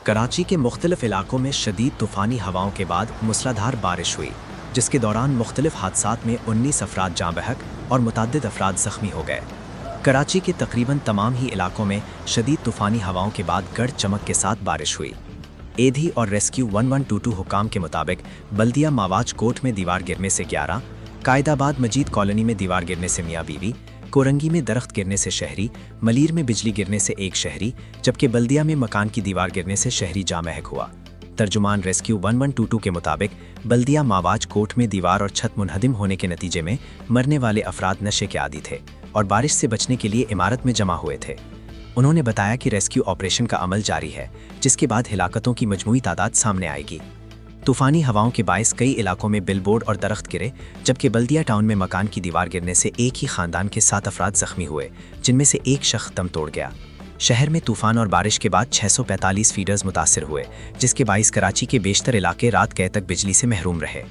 कराची के मुख्तलिफ इलाकों में शदीद तूफ़ानी हवाओं के बाद मूसलाधार बारिश हुई, जिसके दौरान मुख्तलिफ हादसात में 19 अफराद जाँ बहक और मुतअद्दिद अफराद ज़ख्मी हो गए। कराची के तकरीबन तमाम ही इलाकों में शदीद तूफ़ानी हवाओं के बाद गड़ चमक के साथ बारिश हुई। एधी और रेस्क्यू 1122 हुकाम के मुताबिक बल्दिया मावाज कोट में दीवार गिरने से 11, कायदाबाद मजीद कॉलोनी में दीवार गिरने से मियाँ बीवी, कोरंगी में दरख्त गिरने से शहरी, मलीर में बिजली गिरने से एक शहरी, जबकि बल्दिया में मकान की दीवार गिरने से शहरी जाँ महक हुआ। तर्जुमान रेस्क्यू 1122 के मुताबिक बल्दिया मावाज कोट में दीवार और छत मुनहदिम होने के नतीजे में मरने वाले अफराद नशे के आदी थे और बारिश से बचने के लिए इमारत में जमा हुए थे। उन्होंने बताया कि रेस्क्यू ऑपरेशन का अमल जारी है, जिसके बाद हिलाकतों की मजमूई तादाद सामने आएगी। तूफ़ानी हवाओं के बायस कई इलाकों में बिलबोर्ड और दरख्त गिरे, जबकि बल्दिया टाउन में मकान की दीवार गिरने से एक ही खानदान के 7 अफराद ज़ख्मी हुए, जिनमें से एक शख्स दम तोड़ गया। शहर में तूफ़ान और बारिश के बाद 645 फीडर्स मुतासिर हुए, जिसके बायस कराची के बेशतर इलाके रात गए तक बिजली से महरूम रहे।